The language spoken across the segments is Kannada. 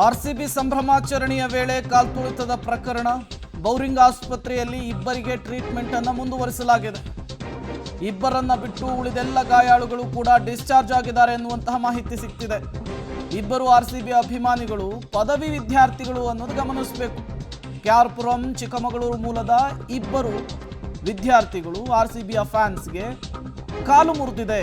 ಆರ್ಸಿಬಿ ಸಂಭ್ರಮಾಚರಣೆಯ ವೇಳೆ ಕಾಲ್ತುಳಿತದ ಪ್ರಕರಣ. ಬೌರಿಂಗ್ ಆಸ್ಪತ್ರೆಯಲ್ಲಿ ಇಬ್ಬರಿಗೆ ಟ್ರೀಟ್ಮೆಂಟ್ ಅನ್ನು ಮುಂದುವರಿಸಲಾಗಿದೆ. ಇಬ್ಬರನ್ನ ಬಿಟ್ಟು ಉಳಿದೆಲ್ಲ ಗಾಯಾಳುಗಳು ಕೂಡ ಡಿಸ್ಚಾರ್ಜ್ ಆಗಿದ್ದಾರೆ ಎನ್ನುವಂತಹ ಮಾಹಿತಿ ಸಿಗ್ತಿದೆ. ಇಬ್ಬರು ಆರ್ಸಿಬಿ ಅಭಿಮಾನಿಗಳು ಪದವಿ ವಿದ್ಯಾರ್ಥಿಗಳು ಅನ್ನೋದು ಗಮನಿಸಬೇಕು. ಕ್ಯಾರ್ಪುರಂ ಚಿಕ್ಕಮಗಳೂರು ಮೂಲದ ಇಬ್ಬರು ವಿದ್ಯಾರ್ಥಿಗಳು ಆರ್ಸಿಬಿಯ ಫ್ಯಾನ್ಸ್ಗೆ ಕಾಲು ಮುರಿದಿದೆ.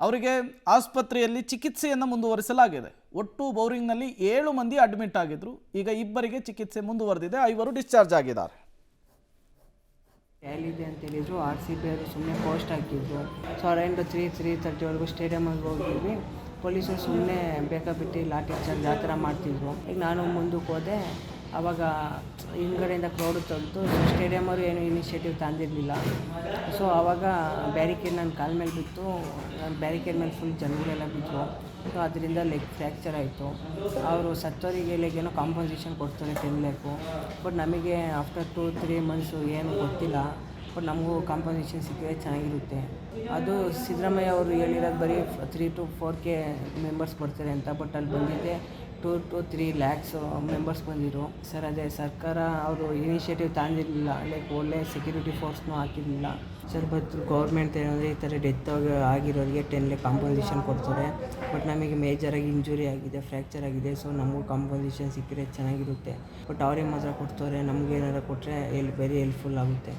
ಅವರಿಗೆ ಆಸ್ಪತ್ರೆಯಲ್ಲಿ ಚಿಕಿತ್ಸೆಯನ್ನು ಮುಂದುವರಿಸಲಾಗಿದೆ. ಒಟ್ಟು ಬೌರಿಂಗ್ನಲ್ಲಿ 7 ಮಂದಿ ಅಡ್ಮಿಟ್ ಆಗಿದ್ರು. ಈಗ ಇಬ್ಬರಿಗೆ ಚಿಕಿತ್ಸೆ ಮುಂದುವರೆದಿದೆ. 5 ಡಿಸ್ಚಾರ್ಜ್ ಆಗಿದ್ದಾರೆ. ಎಲ್ಲಿದೆ ಅಂತ ಹೇಳಿದ್ರು. RCB ಅವರು ಸುಮ್ಮನೆ ಪೋಸ್ಟ್ ಹಾಕಿದ್ರು. ಸೊ ಅರೌಂಡ್ 3:30ವರೆಗೂ ಸ್ಟೇಡಿಯಮ್ಗೆ ಹೋಗಿದ್ವಿ. ಪೊಲೀಸರು ಸುಮ್ಮನೆ ಬೇಕಾಬಿಟ್ಟು ಲಾಠಿ ಚಾರ್ಜ್ ಆ ಥರ ಮಾಡ್ತಿದ್ರು. ಈಗ ನಾನು ಮುಂದಕ್ಕೆ ಹೋದೆ. ಆವಾಗ ಹಿಂದ್ಗಡೆಯಿಂದ ಕ್ರೌಡು ತೊಳೆದು ಸ್ಟೇಡಿಯಮ್ ಅವರು ಏನು ಇನಿಷಿಯೇಟಿವ್ ತಂದಿರಲಿಲ್ಲ. ಸೊ ಆವಾಗ ಬ್ಯಾರಿಕೇಡ್ ನನ್ನ ಕಾಲ ಮೇಲೆ ಬಿತ್ತು. ನನ್ನ ಬ್ಯಾರಿಕೇಡ್ ಮೇಲೆ ಫುಲ್ ಜನಗಳೆಲ್ಲ ಬಿದ್ದರು. ಸೊ ಅದರಿಂದ ಲೆಗ್ ಫ್ರ್ಯಾಕ್ಚರ್ ಆಯಿತು. ಅವರು ಸತ್ತವರಿಗೆ ಲೆಗೇನೋ ಕಾಂಪನ್ಸೇಷನ್ ಕೊಡ್ತಾರೆ 10 lakhs. ಬಟ್ ನಮಗೆ ಆಫ್ಟರ್ 2-3 months ಏನು ಗೊತ್ತಿಲ್ಲ. ಬಟ್ ನಮಗೂ ಕಾಂಪನ್ಸೇಷನ್ ಸಿಕ್ಕಿದ್ರೆ ಚೆನ್ನಾಗಿರುತ್ತೆ. ಅದು ಸಿದ್ದರಾಮಯ್ಯ ಅವರು ಹೇಳಿರೋದು ಬರೀ 3 to 4K ಮೆಂಬರ್ಸ್ ಬರ್ತಾರೆ ಅಂತ. ಬಟ್ ಅಲ್ಲಿ ಬಂದಿದ್ದೆ 2 to 3 lakhs ಮೆಂಬರ್ಸ್ ಬಂದಿರು. ಸರ್ ಅದೇ ಸರ್ಕಾರ ಅವರು ಇನಿಷಿಯೇಟಿವ್ ತಂದಿರಲಿಲ್ಲ. ಲೈಕ್ ಒಳ್ಳೆ ಸೆಕ್ಯೂರಿಟಿ ಫೋರ್ಸ್ನೂ ಹಾಕಿರಲಿಲ್ಲ ಸರ್. ಬಟ್ ಗೌರ್ಮೆಂಟ್ ಏನಂದರೆ ಈ ಥರ ಡೆತ್ ಆಗಿರೋರಿಗೆ 10 lakh ಕಾಂಪನ್ಸೇಷನ್ ಕೊಡ್ತಾರೆ. ಬಟ್ ನಮಗೆ ಮೇಜರಾಗಿ ಇಂಜುರಿ ಆಗಿದೆ, ಫ್ರ್ಯಾಕ್ಚರ್ ಆಗಿದೆ. ಸೊ ನಮಗೂ ಕಾಂಪನ್ಸೇಷನ್ ಸಿಕ್ಕಿದ್ರೆ ಚೆನ್ನಾಗಿರುತ್ತೆ. ಬಟ್ ಅವ್ರಿಗೆ ಮಾತ್ರ ಕೊಡ್ತಾರೆ. ನಮಗೇನಾದ್ರು ಕೊಟ್ಟರೆ ವೆರಿ ಹೆಲ್ಪ್ಫುಲ್ ಆಗುತ್ತೆ.